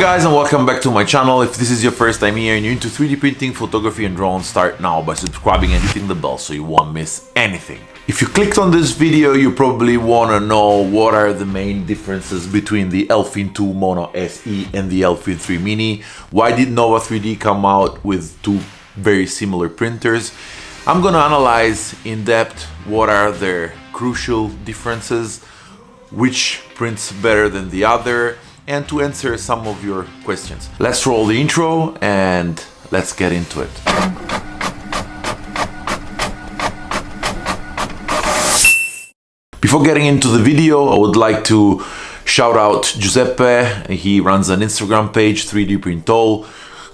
guys, and welcome back to my channel. If this is your first time here and you're into 3D printing, photography and drones, start now by subscribing and hitting the bell so you won't miss anything. If you clicked on this video, you probably want to know what are the main differences between the Elfin2 Mono SE and the Elfin3 Mini. Why did Nova 3D come out with two very similar printers? I'm gonna analyze in depth what are their crucial differences, which prints better than the other, and to answer some of your questions. Let's roll the intro and let's get into it. Before getting into the video, I would like to shout out Giuseppe. He runs an Instagram page, 3D Print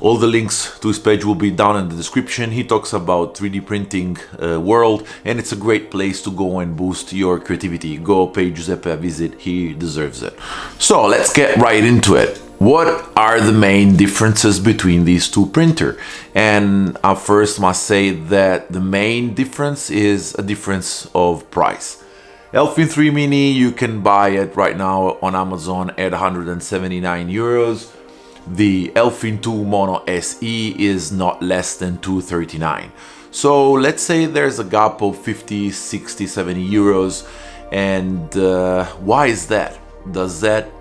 All the links to his page will be down in the description. He talks about 3D printing world, and it's a great place to go and boost your creativity. Go pay Giuseppe a visit, he deserves it. So let's get right into it. What are the main differences between these two printers? And I first must say that the main difference is a difference of price. Elfin3 Mini, you can buy it right now on Amazon at 179 euros. The Elfin2 Mono SE is not less than 239. So let's say there's a gap of 50, 60, 70 euros. And why is that? Does that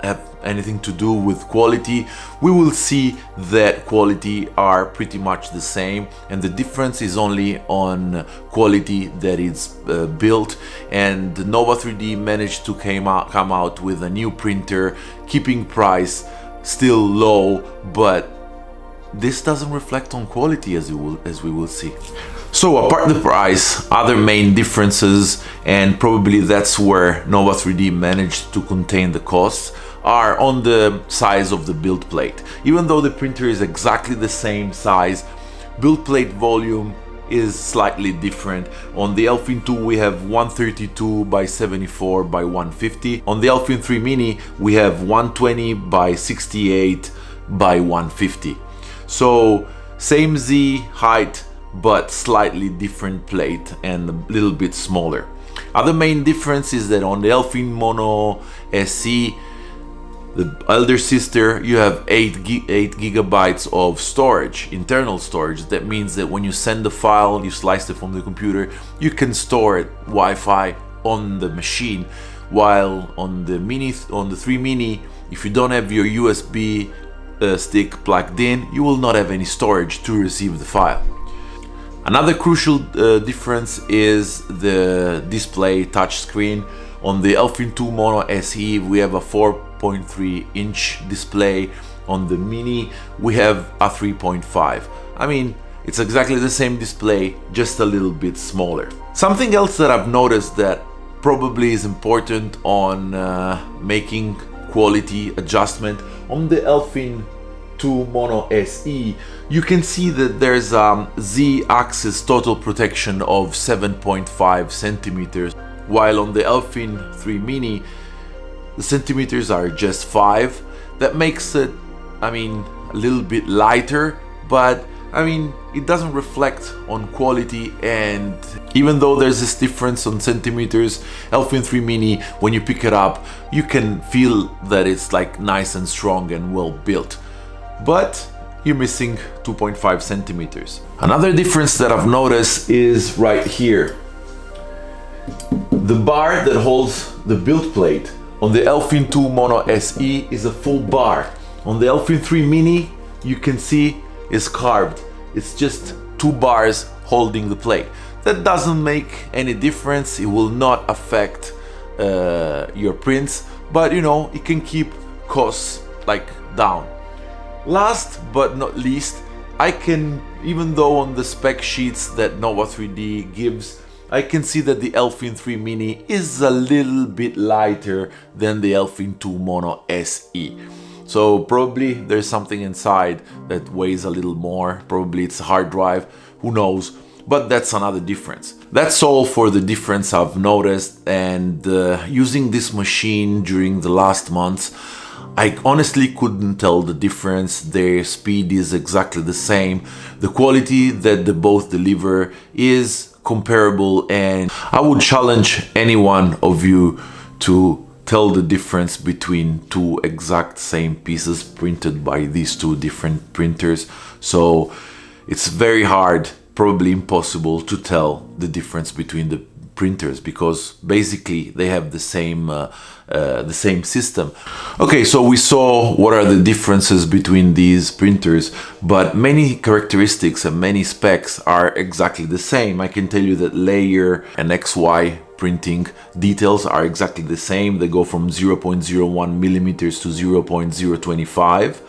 have anything to do with quality? We will see that quality are pretty much the same, and the difference is only on quality that it's built. And Nova 3D managed to come out with a new printer, keeping price still low, but this doesn't reflect on quality as we will see. So apart the price, other main differences, and probably that's where Nova 3D managed to contain the costs, are on the size of the build plate. Even though the printer is exactly the same size, build plate volume is slightly different. On the Elfin2 we have 132 by 74 by 150. On the Elfin3 Mini we have 120 by 68 by 150. So same Z height, but slightly different plate and a little bit smaller. Other main difference is that on the Elfin Mono SE, the elder sister, you have 8 gigabytes of storage, internal storage. That means that when you send the file, you slice it from the computer, you can store it Wi-Fi on the machine. While on the 3 Mini, if you don't have your USB stick plugged in, you will not have any storage to receive the file. Another crucial difference is the display touchscreen. On the Elfin2 Mono SE we have a 4.3-inch display. On the Mini we have a 3.5. I mean, it's exactly the same display, just a little bit smaller. Something else that I've noticed that probably is important on making quality adjustment, on the Elfin2 Mono SE, you can see that there's Z-axis total protection of 7.5 centimeters. While on the Elfin3 Mini, the centimeters are just 5. That makes it, I mean, a little bit lighter, but I mean, it doesn't reflect on quality. And even though there's this difference on centimeters, Elfin3 Mini, when you pick it up, you can feel that it's like nice and strong and well built. But you're missing 2.5 centimeters. Another difference that I've noticed is right here. The bar that holds the build plate on the Elfin2 Mono SE is a full bar. On the Elfin3 Mini, you can see is carved. It's just 2 bars holding the plate. That doesn't make any difference. It will not affect your prints, but you know, it can keep costs like down. Last but not least, I can, even though on the spec sheets that Nova 3D gives, I can see that the Elfin3 Mini is a little bit lighter than the Elfin2 Mono SE. So probably there's something inside that weighs a little more. Probably it's a hard drive, who knows? But that's another difference. That's all for the difference I've noticed, and using this machine during the last months, I honestly couldn't tell the difference. Their speed is exactly the same. The quality that they both deliver is comparable, and I would challenge any one of you to tell the difference between two exact same pieces printed by these two different printers. So it's very hard, probably impossible, to tell the difference between the printers, because basically they have the same system. Okay, so we saw what are the differences between these printers, but many characteristics and many specs are exactly the same. I can tell you that layer and XY printing details are exactly the same. They go from 0.01 millimeters to 0.025.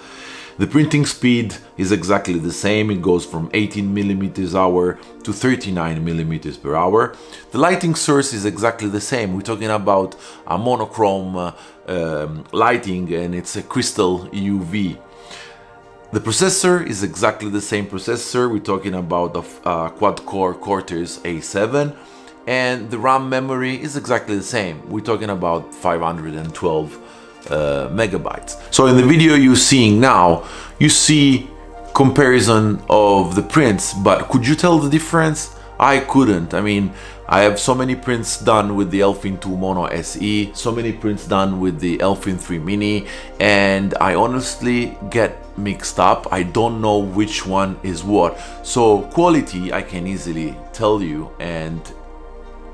The printing speed is exactly the same. It goes from 18 millimeters hour to 39 millimeters per hour. The lighting source is exactly the same. We're talking about a monochrome lighting, and it's a crystal UV. The processor is exactly the same processor. We're talking about a quad-core Cortex A7, and the RAM memory is exactly the same. We're talking about 512 megabytes. So in the video you're seeing now, you see comparison of the prints, but could you tell the difference? I couldn't. I mean, I have so many prints done with the Elfin2 Mono SE, so many prints done with the Elfin3 Mini, and I honestly get mixed up. I don't know which one is what. So quality I can easily tell you, and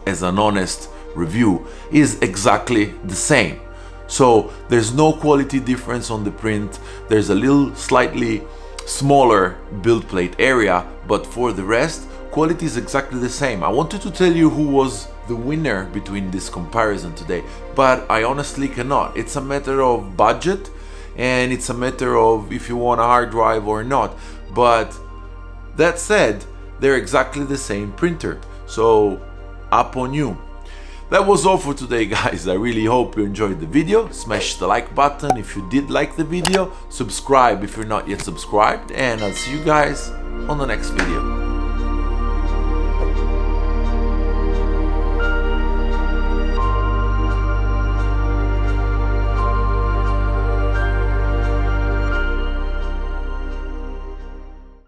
as an honest review, is exactly the same. So there's no quality difference on the print. There's a little slightly smaller build plate area, but for the rest, quality is exactly the same. I wanted to tell you who was the winner between this comparison today, but I honestly cannot. It's a matter of budget, and it's a matter of if you want a hard drive or not. But that said, they're exactly the same printer. So up on you. That was all for today, guys. I really hope you enjoyed the video. Smash the like button if you did like the video. Subscribe if you're not yet subscribed. And I'll see you guys on the next video.